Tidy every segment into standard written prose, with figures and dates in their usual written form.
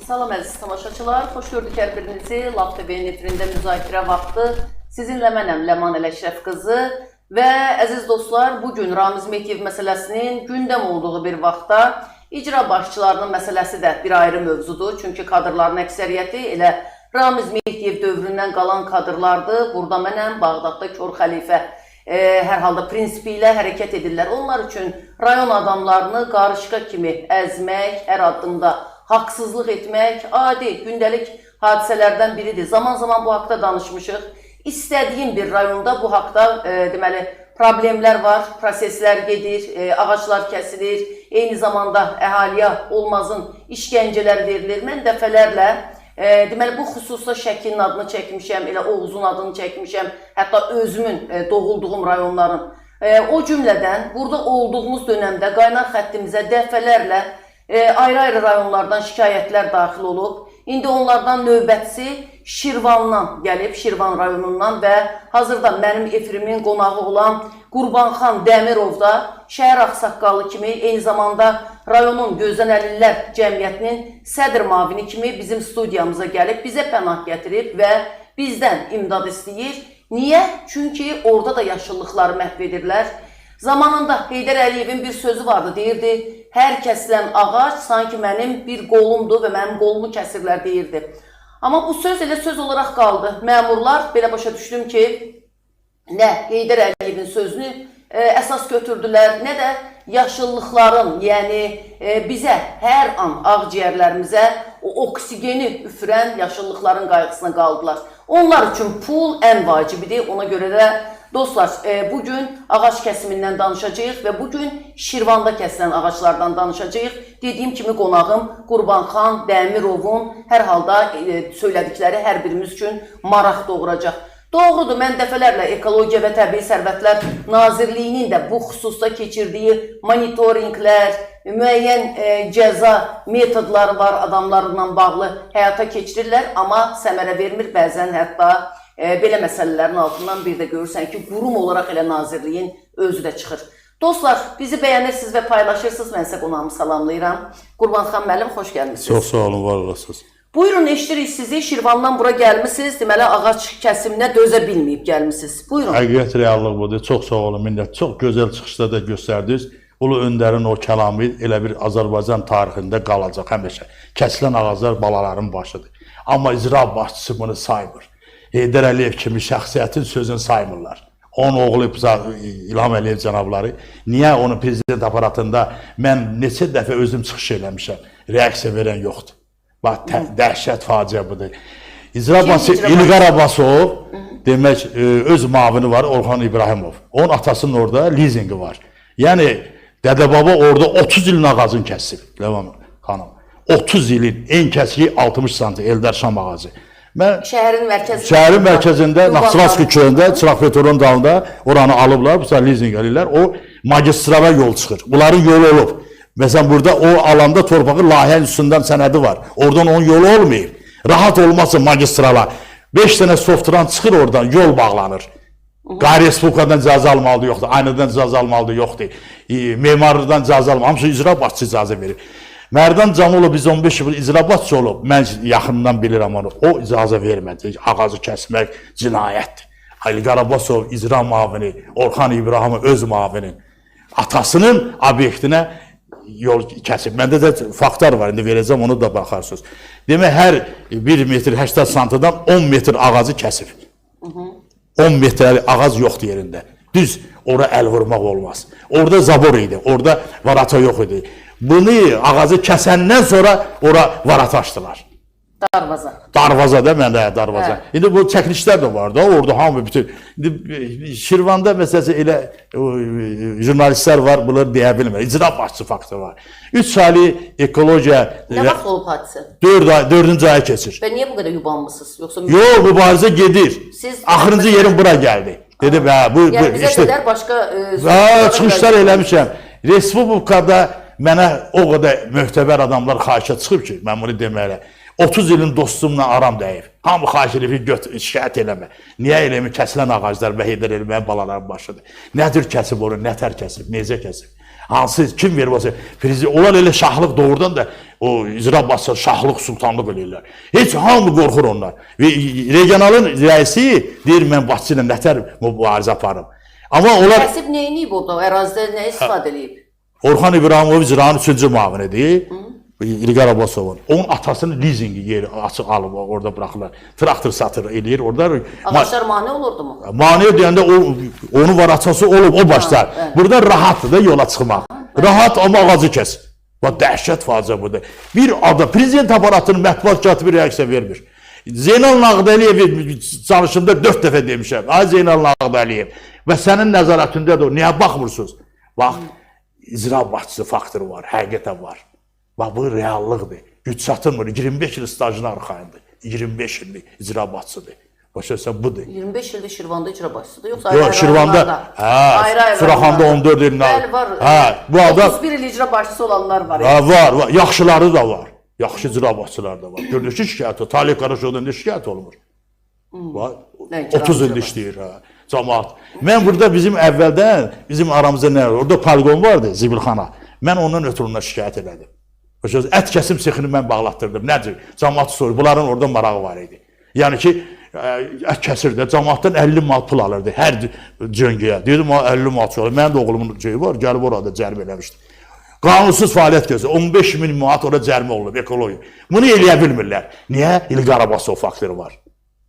Salam əziz tamaşaçılar, xoş gördük hər birinizi. Lab TV nefrində müzakirə vaxtı. Sizinlə mənəm Ləman Ələşrəf qızı və əziz dostlar, bugün Ramiz Mehdiyev məsələsinin gündəm olduğu bir vaxtda icra başçılarının məsələsi də bir ayrı mövzudur. Çünki kadrların əksəriyyəti elə Ramiz Mehdiyev dövründən qalan kadrlardır. Burada mənəm, Bağdadda Kor Xəlifə hər halda prinsipi ilə hərəkət edirlər. Onlar üçün rayon adamlarını qarışqa kimi əzmək, hər addımda haqsızlıq etmək adi, gündəlik hadisələrdən biridir. Zaman-zaman bu haqda danışmışıq. İstədiyim bir rayonda bu haqda deməli problemlər var, proseslər gedir, ağaclar kəsilir, eyni zamanda əhaliyə olmazın işgəncələr verilir. Mən dəfələrlə deməli bu xüsusda Şəkinin adını çəkmişəm, elə Oğuzun adını çəkmişəm, hətta özümün doğulduğum rayonların. O cümlədən burada olduğumuz dönəmdə qaynar xəttimizə dəfələrlə ayrı-ayrı rayonlardan şikayətlər daxil olub. İndi onlardan növbətçisi Şirvandan gəlib, Şirvan rayonundan və hazırda mənim efirimin qonağı olan Qurbanxan Dəmirov da şəhər ağsaqqalı kimi, eyni zamanda rayonun Gözənəlilər Cəmiyyətinin sədr mavini kimi bizim studiyamıza gəlib, bizə pənah gətirib və bizdən imdad istəyir. Niyə? Çünki orada da yaşıllıqları məhv edirlər. Zamanında Heydər Əliyevin bir sözü vardı, deyirdi, hər kəsilən ağac sanki mənim bir qolumdur və mənim qolumu kəsirlər deyirdi. Amma bu söz elə söz olaraq qaldı. Məmurlar belə başa düşdüm ki, nə Heydər Əliyevin sözünü əsas götürdülər, nə də yaşıllıqların, yəni bizə hər an ağciyərlərimizə o oksigeni üfürən yaşıllıqların qayğısına qaldılar. Onlar üçün pul ən vacibidir, ona görə də dostlar, bugün ağac kəsimindən danışacağıq və bugün Şirvanda kəsilən ağaclardan danışacağıq. Dediyim kimi qonağım Qurbanxan Dəmirovun hər halda söylədikləri hər birimiz üçün maraq doğuracaq. Doğrudur, mən dəfələrlə Ekologiya və Təbii Sərvətlər Nazirliyinin də bu xüsusda keçirdiyi monitorinqlər, müəyyən cəza metodları var, adamlarla bağlı həyata keçirirlər, amma səmərə vermir, bəzən hətta belə məsələlərin altından bir də görürsən ki, qurum olaraq elə nazirliyin özü də çıxır. Dostlar, bizi bəyənirsiniz və paylaşırsınız, mən sizə qonağımı salamlayıram. Qurbanxan müəllim, xoş gəlmişsiniz. Çox sağ olun, var olasınız. Buyurun, eşidirik sizi, Şirvandan bura gəlmişsiniz, deməli ağac kəsiminə dözə bilməyib gəlmişsiniz. Buyurun. Həqiqət reallıq budur, çox sağ olun, millət. Çox gözəl çıxışda da göstərdiniz. Ulu Öndərin o kəlamı elə bir Azərbaycan tarixində qalacaq həmişə. Kəsilən ağaclar balaların başıdır. Amma icra başçısı bunu saymır. Heydər Əliyev kimi şəxsiyyətin sözünü saymırlar. Onun oğlu İlham Əliyev cənabları, niyə onun prezident aparatında mən neçə dəfə özüm çıxış eləmişəm, reaksiya verən yoxdur. Bax, dəhşət faciə budur. İcra başçısı İlqar Abbasov, demək, öz mavini var, Orxan İbrahimov. Onun atasının orada lizingi var. Yəni, Dədəbaba orada 30 ilin ağacını kəsib, Ləvan xanım. 30 ilin en kəsiyi 60 santim, Eldar Şam ağacı. Şəhərin mərkəzində, Naxçıvanski köyündə, Çıraqpetorun dalında oranı alıblar, bu sefer lizing eləyirlər, o magistrala yol çıxır. Bunların yolu olub. Məsələn, burada o alanda torpağı layihənin üstündən sənədi var. Oradan onun yolu olmayıb. Rahat olmasın magistrala. 5 dənə softran çıxır oradan, yol bağlanır. Qeyri-Respublikadan icazə almalıdır, yoxdur. Aynadan icazə almalıdır, yoxdur. Memarlıdan icazə almalıdır. Hamısı icra başçısı icazə verir. Mərdan Camolov biz 15 yıl icra başçısı olub. Mən yaxından bilirəm onu. O icazə vermədi. Ağacı kəsmək cinayətdir. İlqar Abbasov icra mavini, Orxan İbrahimov öz mavinin atasının obyektinə yol kəsib. Məndə də faktlar var, indi verəcəm, onu da baxarsınız. Demək, hər 1 metr 80 santıdan 10 metr ağacı kəsib. 10 metrəli ağac yoxdur yerində. Düz, ora əl vurmaq olmaz. Orada zabor idi, orada varata yox idi. Bunu ağacı kəsəndən sonra ora varata açdılar. Darvaza. Darvaza da, mən də darvaza. İndi bu çəkilişlər də var da, orada hamı bütün. İndi Şirvanda məsələsi elə jurnalistlər var, bunları deyə bilmir. İcra başçısı faktı var. 3 aylı ekologiya... Nə vaxt olub hadisə? 4-cü aya keçir. Və niyə bu qədər yubanmışsınız? Yox, mübarizə gedir. Axırıncı yerin bura gəldi. Dedim, bu... Yəni bizə qədər başqa... Çıxışlar eləmişəm. Respublikada mənə o qədər möhtəbər adamlar xahişə çıxıb ki, mən bunu deməklə. 30 ilin dostumla aram dəyib. Hamı xahiş edib, şikayət eləmə. Niyə eləmir? Kəsilən ağaclar və Heydər Əliyev balaların başıdır. Nədir kəsib onu, nətər kəsib, necə kəsib? Hansı, kim verib olsa? Onlar elə şahlıq doğrudan da o icra başçısı şahlıq, sultanlıq eləyirlər. Heç hamı qorxur onlar. Və regionalın rəisi deyir, mən Bakı ilə nətər mübarizə aparım. Amma onlar... Kəsib neyini burada? Ərazidə nə istifadə edib? Orxan İbrahimov icranın 3-cü müavinidir. İlqar Abbasovun. Onun atasının lizingi yeri açıq alıb, orada bıraxırlar. Traktor satır eləyir. Ağaçlar mane olurdu mu? Mane deyəndə onun var açası olub, o başlar. Burada rahatdır da yola çıxmaq. Rahat amma ağacı kəs. Bax, dəhşət faciə budur. Bir adam, prezident aparatının mətbuat katibi reaksiya vermir. Zeynal Nağdəliyev çalışımda 4 dəfə demişəm. Ay Zeynal Nağdəliyev və sənin nəzarətindədir o. Niyə baxmırsınız? Bax, icra başçısı faktoru var, həqiqətən var. Bax, bu reallıqdır. Güc çatırmır. 25 il stajına arxayındır. 25 illik icra başçıdır. Başa sən budur. 25 ildir Şirvanda icra başçıdır. Yoxsa yox, Şirvanda, Suraxanda 14 ilin. Bəli, var. Bu adam 31 il icra başçısı olanlar var. Var. Yaxşıları da var. Yaxşı icra başçıları da var. Gördünüz ki, şikayət o. Talib Qaraşovdan da şikayət olmur. 30 il işləyir. Cəmaat. Mən burada bizim əvvəldən, bizim aramızda nə var? Orada poligon vardı, Zibilxana. Mən ondan ötürü ona şikayət elədim. Ət kəsim sexini mən bağlatdırdım. Nədir? Cəmaatı soruyor. Bunların orada marağı var idi. Yəni ki, ət kəsir də, cəmaatdan 50 mal pul alırdı hər cöngəyə. Dedim, 50 mal çox. Mənim də oğlumun cöyü var, gəlib orada cərimə eləmişdi. Qanunsuz fəaliyyət gözü. 15 min manat orada cərimə olub, ekoloji. Bunu eləyə bilmirlər. Niyə? İlqar Abbasov faktoru var.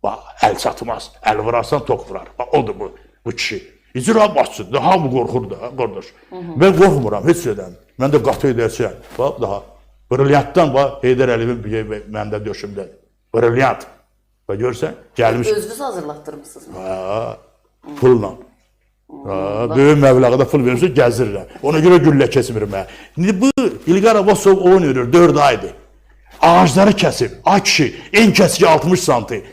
Bax, əl çatmaz. Əl vurarsan, tok vurar. Bax, odur bu kişi. İcra başçıdır. Hamı qorxur da, qardaş. Mən qorxmuram, heç şeydən. Mən də qatı edəcəyəm. Bax, daha. Brilyantdan, bax, Heydər Əliyevin məndə döşümdədir. Brilyant. Bax, görsən, gəlmiş. Özünüz hazırlatdırmışsınız mı? Pulla. Böyük məbləğdə pul verirsə, gəzirirəm. Ona görə güllə kesmirim. Bu, İlqar Abbasov oyun verir, 4 aydır. Ağacları kəsib. Ay kişi, en kəski 60 santi.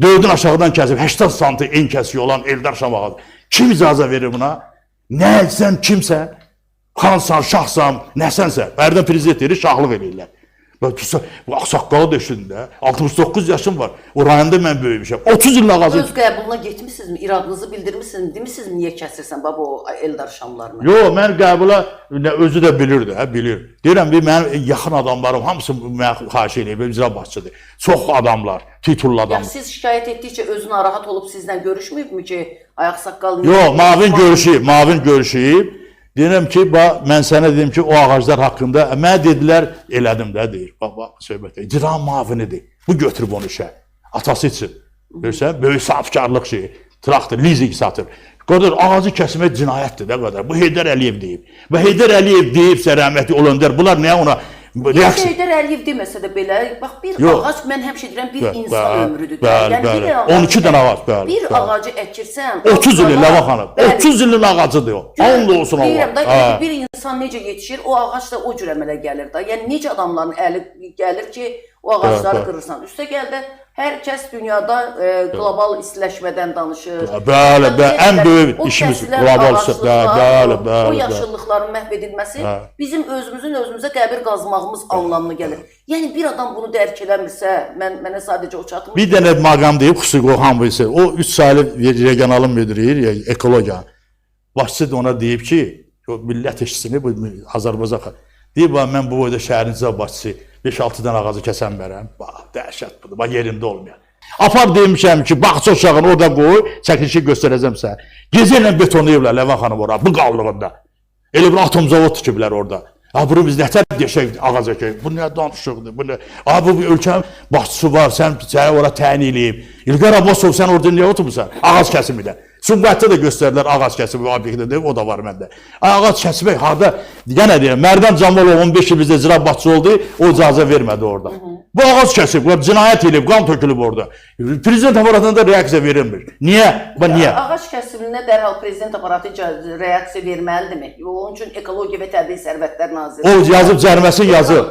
4-ün aşağıdan kəsib, 80 santi en kəski olan Eldar Şamağadır. Kim icazə verir buna? Nə, sən kimsən? Xansan, şahsan, nəsənsə. Hərdən prezident deyir, şahlıq eləyirlər. Bu ağsaqqalı döşündə, 69 yaşım var. O rayonda mən böyümüşəm. 30 il ağacı... Öz qəbuluna getmişsinizmi? İradınızı bildirmişsiniz? Demişsiniz niyə kəsirsən baba o Eldar Şamlarını? Yox, mən qəbula özü də bilirdi, bilir. Deyirəm, mənim yaxın adamlarım hamısı mənə xahiş eləyib, icra başçıdır. Çox adamlar, titullu adamlar. Ya siz şikayət etdikcə özü narahat olub sizlə görüşməyibmi ki, ayaq saqqal... Yox, mavin görüşüb. Deyirəm ki, mən sənə dedim ki, o ağaclar haqqında, mənə dedilər, elədim də, deyir. Bax, söhbətdə, icra mavinidir. Bu götürüb onu işə, atası için. Görürsən, böyük sahibkarlıq şeyi, traktor, leasing satır. Qədər, ağacı kəsmək cinayətdir də qədər. Bu Heydər Əliyev deyib. Və Heydər Əliyev deyibsə, rəhmətli olundər, bunlar nə ona... Heydər Əliyev deməsə də belə, bax, bir ağac, mən həmişə deyirəm, bir insan ömrüdür. Bəli, 12 dənə ağac, bəli. Bir ağacı əkirsən... 30 ilin Ləvan xanım, 30 ilin ağacıdır o. Onun da olsun Allah. Deyirəm da, bir insan necə yetişir, o ağac da o cür əmələ gəlir da. Yəni, necə adamların əli gəlir ki, o ağacları qırırsan. Üstə gəldə, hər kəs dünyada qlobal istiləşmədən danışır. Bəli, ən böyük işimiz qlobal istiləşmədən. O yaşıllıqların məhv edilməsi bizim özümüzə qəbir qazmağımız anlamına gəlir. Yəni, bir adam bunu dərk eləmirsə, mənə sadəcə o çatmır. Bir dənə maqam deyib, xüsusi Orxan bilsin. O 3 saylı regionalın müdürü, ekologiya. Başçı da ona deyib ki, millət işçisini, Azərbaycan deyib, mən bu boyda şəhərin icra başçısı 5-6 dənə ağacı kəsən verəm. Bax, dəhşət budur, bax, yerində olmayan. Apar demişəm ki, bağça uşağını orada qoy, çəkilişi göstərəcəm sənə. Gecə ilə betonlayıblar Ləvan xanım orada, bu qallığında. Elə bir atom zavod tikiblər orada. Bunu biz nətər deşək ağac əkək, bu nə danışıqdır, bu nə? Bu ölkənin başçısı var, sən ora təyin eləyib. İlqar Abbasov, sən orada niyə oturmuşsan? Ağac kəsimi də. Sumqayıtda da göstərdilər ağac kəsimi obyektində, o da var məndə. Ağac kəsimək harada, yenə deyirəm, Mərdan Canbalov 15 il bizdə icra başçı oldu, o icazə vermədi orada. Bu ağac kəsib, cinayət edib, qan tökülüb orada. Prezident aparatında da reaksiya verilmir. Niyə? Niyə? Ağac kəsiminə dərhal prezident aparatı reaksiya verməlidirmi? Onun üçün Ekologiya və Təbii Sərvətlər Naziri. O yazıb, cəriməsini yazıb.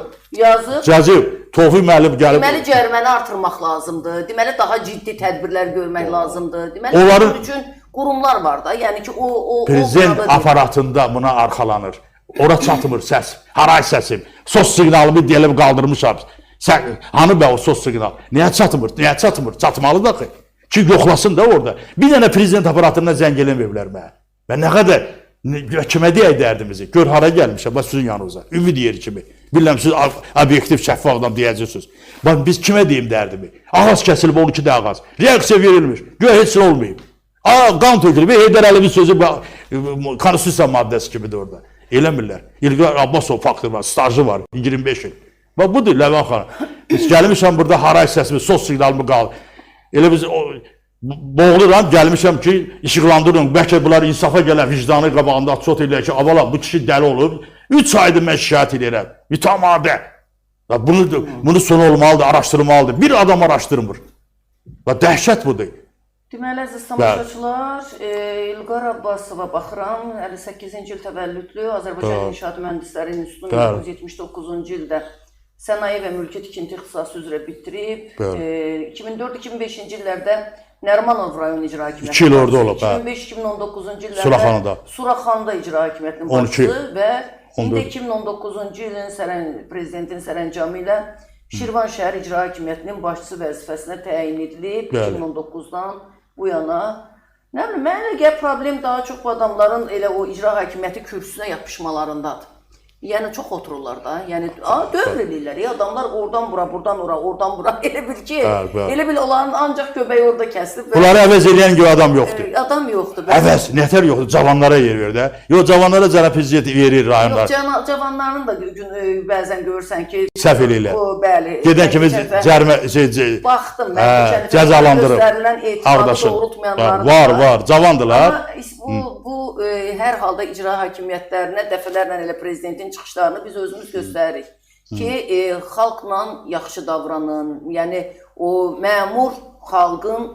Yazıb. Tofiq müəllim gəlib. Deməli, cəriməni artırmaq lazımdır. Deməli, daha ciddi tədbirlər görmək lazımdır. Deməli, bunun üçün qurumlar var da. Yəni ki, o... Prezident aparatında buna arxalanır. Ora çatmır səs, haray səsim. Sos siqnalımı deyilib qaldırmışam. Hanı bə o sos siqnal? Niyə çatmır? Niyə çatmır? Çatmalı da ki, yoxlasın da orada. Bir dənə prezident aparatından zəng eləməyiblər mənə. Mən nə qədər kimə deyək dərdimizi? Gör hara gəlmişəm, bax sizin yanınıza. Ümid yeri kimi. Bilirəm siz obyektiv, şəffaf adam deyəcəksiniz. Bax biz kimə deyim dərdimi? Ağac kəsilib 12 də ağac. Reaksiya verilmiş. Göyə heç nə olmayıb. Qan tökülüb. Heydər Əliyevin sözü konstitusiya maddəsi kimidir orada. Eləmirlər. İlqar Abbasov faktı var, stajı var, 25 il. Bax budur Ləman xanım. Biz gəlmişəm burada haray səsimi, sos siqnalımı qalır. Elə biz boğuluram, gəlmişəm ki, işıqlandırın. Bəlkə bunlar insafa gələn vicdanı qabağında açot eləyək ki, avala bu kişi dəli olub. 3 aydır mən şikayət edirəm. Mütəmadi. Bunu sonu olmalıdır, araşdırmalıdır. Bir adam araşdırmır. Dəhşət budur. Deməli, əziz tamaşaçılar, İlqar Abbasova baxıram, 58-ci il təvəllüdlü, Azərbaycan İnşaat Mühəndisləri İnstitutunu 1979-cu ildə sənaye və mülki tikinti ixtisası üzrə bitirib. 2004-2005-ci illərdə Nərimanov rayon icra hakimiyyəti. 2 il orada olub. 2005-2019-cu illərdə Suraxanda icra hakimiyyətinin başçısı və indi 2019-cu ilin prezidentin sərəncamı ilə Şirvan şəhər icra hakimiyyətinin başçısı vəzifəsinə təyin edilib 2019-dan bu yana. Nə bilim, mənə gəl problem daha çox bu adamların elə o icra hakimiyyəti kürsüsünə yapışmalarındadır. Yəni çox otururlar da. Yəni dövr eləyirlər. Adamlar oradan bura, buradan ora, oradan bura. Elə bil ki, elə bil onların ancaq göbəyi orada kəsilib. Bunları əvəz eləyən görə adam yoxdur. Adam yoxdur. Əvəz, nətər yoxdur? Cavanlara yer verir də. Yox, cavanlara cənab-prezident verir rayonlar. Yox, cavanların da bəzən görürsən ki, səhv eləyirlər. Bəli. Gedən kimi cərimə baxdım mən cəzalandırıb. Göstərilən etibarı doğrultmayanlar var, cavandılar. Amma bu hər halda icra hakimiyyətlərinə dəfələrlə elə prezidentin çıxışlarını biz özümüz göstəririk ki, xalqla yaxşı davranın, yəni o məmur xalqın,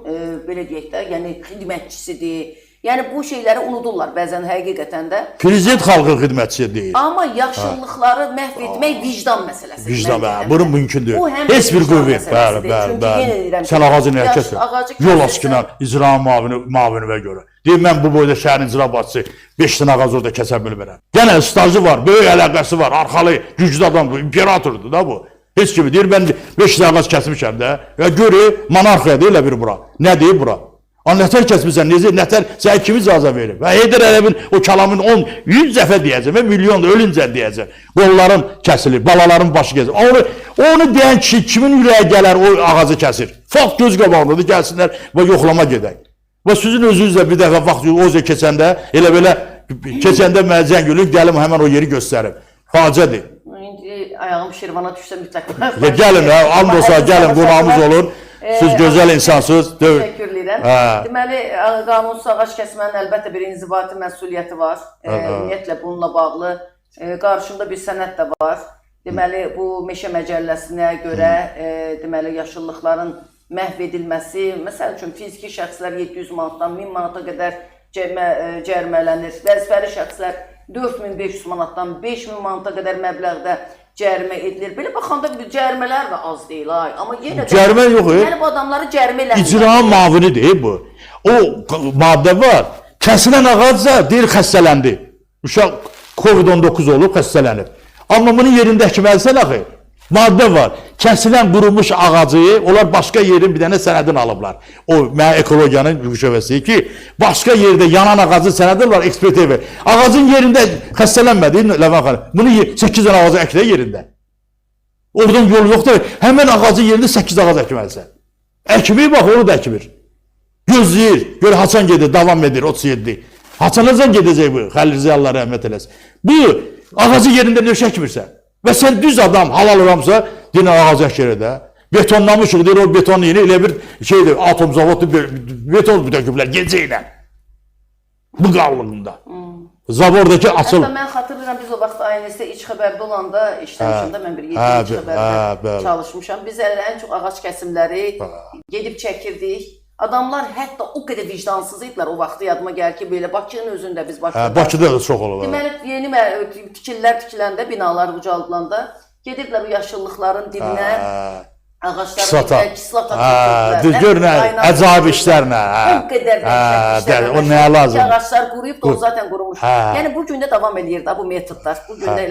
belə deyək də, yəni xidmətçisidir. Yəni bu şeyləri unudurlar bəzən həqiqətən də. Prezident xalqın xidmətçisi deyil. Amma yaxşılıqları məhv etmək vicdan məsələsidir. Vicdan, bunu mümkündür. Heç bir qüvvət. Bəli. Sən ağacın hərəkəti, yol aşkına icra mavinivə görə. Deyim, mən bu boyda şəhərin icra başçısı 5 dənə ağac orada kəsə bilmirəm. Yenə stajı var, böyük əlaqəsi var, arxalı, güclü adam, imperatordur da bu. Heç kimi deyir, mən 5 dənə ağac kəsmişəm də. Görür, monarxiya deyil bir bura. Nə deyib bura? Nətər kəsmirsən, nətər sən kimi icazə verib? Və Heydər Əliyevin o kəlamın 100 dəfə deyəcəm və milyon da ölüncə deyəcəm. Qolların kəsilir, balaların başı kəsilir. Onu deyən kişi kimin ürəyə gələr o ağacı kəsir? Fakt göz qabağındadır, gəlsinlər və yoxlama gedək. Və sizin özünüzlə bir dəfə vaxt oca keçəndə, elə belə keçəndə mənə zəng gəlin, gəlim həmən o yeri göstərim. Faciədir. İndi ayağım Şirvana düşsə mütləq. Gəlin, and olsa, gəlin, qonağımız olun. Siz gözəl insansınız. Təşəkkür edirəm. Deməli, qanunsuz ağac kəsmənin əlbəttə bir inzibati məsuliyyəti var. Ümumiyyətlə bununla bağlı qarşımda bir sənəd də var. Deməli, bu Meşə Məcəlləsinə görə deməli yaşıllıqların məhv edilməsi, məsəl üçün fiziki şəxslər 700 manatdan 1000 manata qədər cərimələnir. Vəzifəli şəxslər 4500 manatdan 5000 manata qədər məbləğdə cərimə edilir. Belə baxanda cərimələr də az deyil, amma yenə də cərimə yox. Yəni bu adamları cərimə eləmir. İcra mavinidir bu. O maddə var. Kəsilən ağacsa deyir xəstələndi. Uşaq COVID-19 olub, xəstələnib. Amma bunun yerində əkməlisən axı. Maddə var. Kəsilən qurumuş ağacı, onlar başqa yerin bir dənə sənədini alıblar. O, mənə ekologiyanın şöbəsi ki, başqa yerdə yanan ağacın sənədi var, ekspert evi. Ağacın yerində xəstələnmədi, Ləman xanım. Bunu 8 dənə ağacı əkdə yerində. Oradan yol yoxdur. Həmən ağacın yerində 8 ağac əkməlisən. Əkmir, bax, onu da əkmir. Gözləyir, gör, haçan gedir, davam edir, 37. Haçanacan gedəcək bu, Xəlil Ziya Allah rəhmət eləsin. Bu, ağacı yerində nöş əkmirsən. Və sən düz adam halal olamsa, dinə ağac əkir də. Betonlamışıq, deyir, o beton yeni elə bir şeydir, atom zavodu, beton döküblər gecə ilə. Bu qallığında. Zavordakı açıl. Hətta mən xatırlayıram, biz o vaxt ANS-də iç xəbərdə olanda, işləmişəndə mən bir 7 iç xəbərdə çalışmışam. Biz ən çox ağac kəsimləri gedib çəkirdik. Adamlar hətta o qədər vicdansız idilər o vaxtı yadıma gəlir ki, belə Bakının özündə biz başlayırdıq. Bakıda da çox olur. Deməli, yeni tikililər tikiləndə, binalar ucaldılanda gedirdilər bu yaşıllıqların dibinə, ağaçların kislata tökürdülər. Gör nə, əcaib işlərlə. O qədər dəhşətli o nəyə lazım? Ağaçlar quruyub da o zaten qurumuş. Yəni bu gün də davam edir də bu metodlar.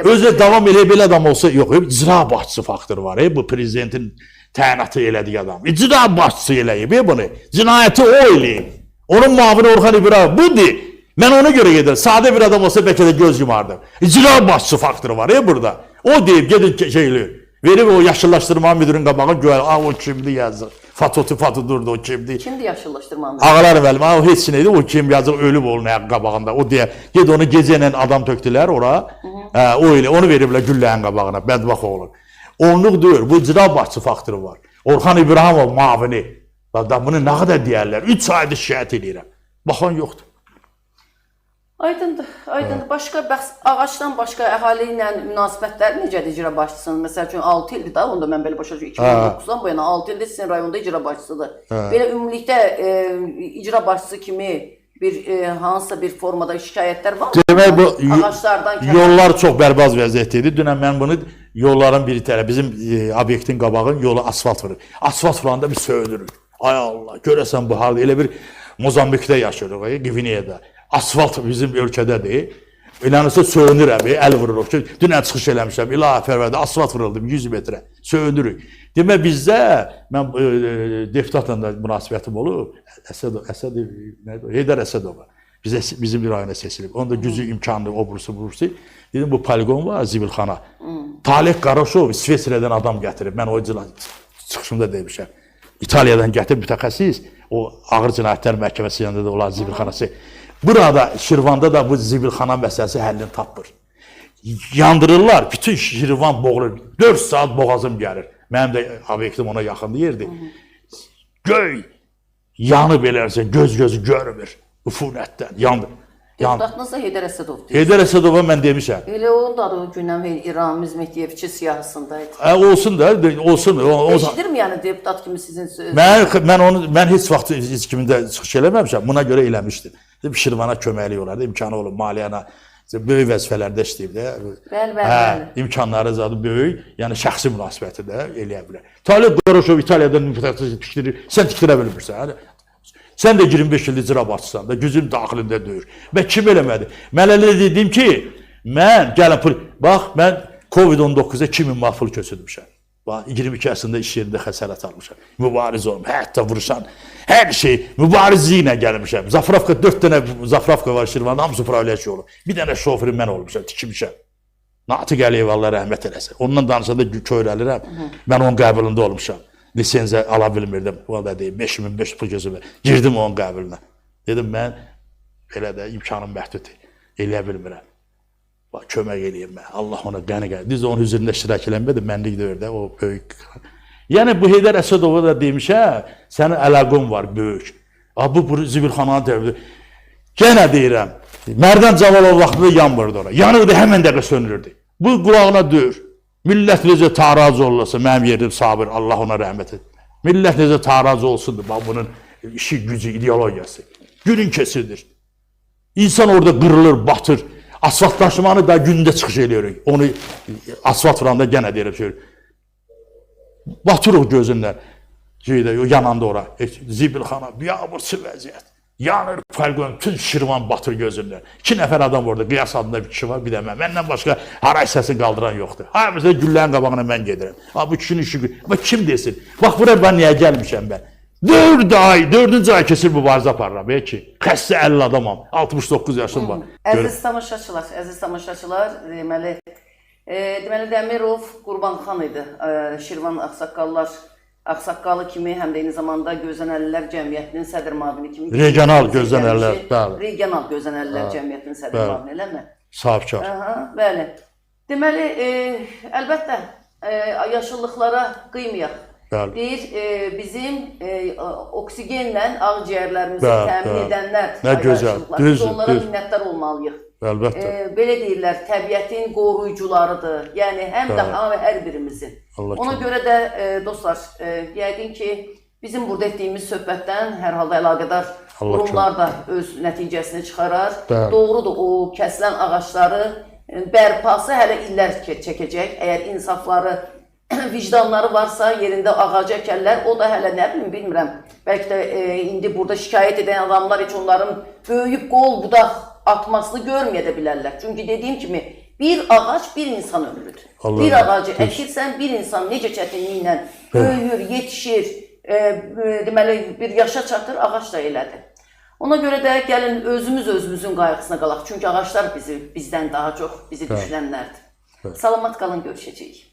Özü davam elə belə adam olsa, yox, icra başçısı faktoru var. Bu prezidentin təyinatı elədik adam. İcra başçısı eləyib bunu. Cinayəti o eləyib. Onun muavini Orxan İbrahim budur. Mən ona görə gedirəm. Sadə bir adam olsa bəlkə də göz yumardım. İcra başçısı faktoru var burada. O deyib gedin şeyli. Verib o yaşıllaşdırma müdürün qabağına güya, o kimdi yazıq. Fatudurdu, o kimdi. Kimdir yaşıllaşdırma müdürü? Ağalar əvvəlim, o heç neydi, o kim yazıq ölüb olun qabağında. O deyə, ged onu gecəylə adam tökdülər ora. O elə, onu veriblər gülləyin qabağına, bədbax oğlum. Onluq deyir, bu icra başçı faktoru var. Orxan İbrahimov mavini. Bunu nə qədər deyərlər? 3 aydır şikayət edirəm. Baxan yoxdur. Aydındır, aydındır. Başqa ağacdan başqa əhali ilə münasibətlər necədir icra başçısının? Məsəl üçün 6 ildir da, onda mən belə başa düşürəm. 2009-dan bu yana 6 ildir sizin rayonda icra başçısıdır. Belə ümumilikdə icra başçısı kimi hansısa bir formada şikayətlər var mı? Demək bu ağaclardan yollar çox bərbaz vəziyyətdə idi. Dünən mən bunu yolların bir tərəfi bizim obyektin qabağın yolu asfalt vurur. Asfalt vuranda bir söydürür. Ay Allah, görəsən bu halda elə bir Mozambikdə yaşayırıq, Qvineyada. Asfalt bizim ölkədədir. İnanırsa söyünür əbi, əl vururuq ki, dünən çıxış eləmişəm, ilahi fərvədə asfalt vuruldu 100 metrə, söyünürük. Demək bizdə, mən deputatla da münasibətim olub, Heydər Əsədova, bizim bir rayona seçilib. Onda gücü imkanlı, o bursu. Dedim, bu poligon var, zibilxana. Talih Qaraşov, İsveçrədən adam gətirib, mən o çıxışımda demişəm. İtaliyadan gətirib mütəxəssis, o ağır cinayətlər məhkəməsi yanında da olan zibilxanası. Burada, Şirvanda da bu zibilxana məsələsi həllini tapmır. Yandırırlar, bütün Şirvan boğulur. 4 saat boğazım gəlir. Mənim də obyektim ona yaxındı yerdir. Göy yanıb eləirsən, göz-gözü görmür. Ufunətdən, yandır. Deputatınız da Heydər Əsədov deyir. Heydər Əsədova mən demişəm. Elə onun da o gündən Ramiz Mehdiyeviçi siyahısındaydı. Olsun da, olsun. Eşidirmi yəni deputat kimi sizin söz? Mən heç vaxt heç kimində çıxış eləməmişəm. Buna görə eləmişdim. Şirvana köməklik olardı, imkanı olub, maliyyana böyük vəzifələrdə işləyib də. Bəli. İmkanları zadı böyük, yəni şəxsi münasibəti də eləyə bilər. Talih Qaraşov İtaliyadan mütəxəssis tikdirir, sən tikdirə bilmirsən. Sən də 25 ildir icra başçısan da, gücün daxilində deyir. Və kim eləmədi? Mən elə dedim ki, bax, mən Covid-19-da 2000 manat pul köçürmüşəm. 22 yaşında iş yerində xəsarət almışam. Mübariz olum, hətta vuruşan, hər şey mübarizliyi ilə gəlmişəm. Zafravka, 4 dənə Zafravka var Şirvanda, hamısı upravляющий olub. Bir dənə şoferim mən olmuşam, tikmişəm. Natiq Əliyev Allah rəhmət eləsin. Ondan danışanda köyrəlirəm. Mən onun qəbulunda olmuşam. Lisenziya ala bilmirdim. O da deyim, 5500 pul gözümə. Girdim onun qəbuluna. Dedim, mən belə də imkanım məhduddur. Eləyə bilmirəm. Bax, kömək eləyim mən. Allah ona qəni gəlir. Düz onun hüzurunda iştirak eləmədi, mənlik deyir də, o böyük. Yəni, bu Heydər Əsədova da demişəm, sənin əlaqın var, böyük. Bu zibilxananın tərəfidir. Gənə deyirəm, Mərdan Cavalov vaxtında yanmırdı ora. Yanırdı, həmən dəqiqə sönürürdü. Bu qulağına döyür. Millət necə taraz olursa, mənim yerim Sabir, Allah ona rəhmət et. Millət necə taraz olsundur, bax, bunun işi, gücü, ideologiyası. Günün kesidir. İnsan orada qırılır, batır. Asfaltlaşmanı da gündə çıxış edirik. Onu asfalt vuranda gənə deyirəm. Batırıq gözündən. Yananda ora. Zibilxana, biabırçı vəziyyət. Yanır, polqon, bütün Şirvan batır gözündən. 2 nəfər adam orada, Qiyas adında bir kişi var, bir də mən. Məndən başqa haray səsi qaldıran yoxdur. Bizdə güllərin qabağına mən gedirəm. Bu kişinin işi, kim desin? Bax, bura mən niyə gəlmişəm mən? 4-cü ay kesir mübarizə aparıram, ki, xəstə 50 adamam, 69 yaşım var. Əziz tamaşaçılar, deməli Dəmirov Qurbanxan idi. Şirvan Ağsaqqalı kimi, həm də eyni zamanda Gözənəlilər Cəmiyyətinin sədr müavini kimi. Regional Gözənəllər, bəli. Regional Gözənəlilər Cəmiyyətinin sədr müavini, eləmi? Sahibkar. Bəli. Deməli, əlbəttə, yaşıllıqlara qıymayaq. Deyir, bizim oksigenlə ağciyərlərimizi təmin edənlər, biz onlara minnətdar olmalıyıq. Əlbəttə. Belə deyirlər, təbiətin qoruyucularıdır. Yəni, həm də hər birimizin. Ona görə də, dostlar, yəqin ki, bizim burada etdiyimiz söhbətdən hər halda əlaqədar qurumlar da öz nəticəsini çıxarar. Doğrudur, o kəsilən ağaçları bərpası hələ illər çəkəcək. Əgər insafları, vicdanları varsa, yerində ağac əkərlər, o da hələ nə bilim, bilmirəm. Bəlkə də indi burada şikayət edən adamlar heç onların böyüyüb qol budaq atmasını görməyə də bilərlər. Çünki dediyim kimi, bir ağac bir insan ömrüdür. Bir ağacı əkirsən, bir insan necə çətinliklə böyüyür, yetişir, deməli, bir yaşa çatır, ağac da elədir. Ona görə də gəlin özümüzün qayğısına qalaq. Çünki ağaclar bizdən daha çox bizi düşünənlərdir. Salamat qalın, görüşəcəyik.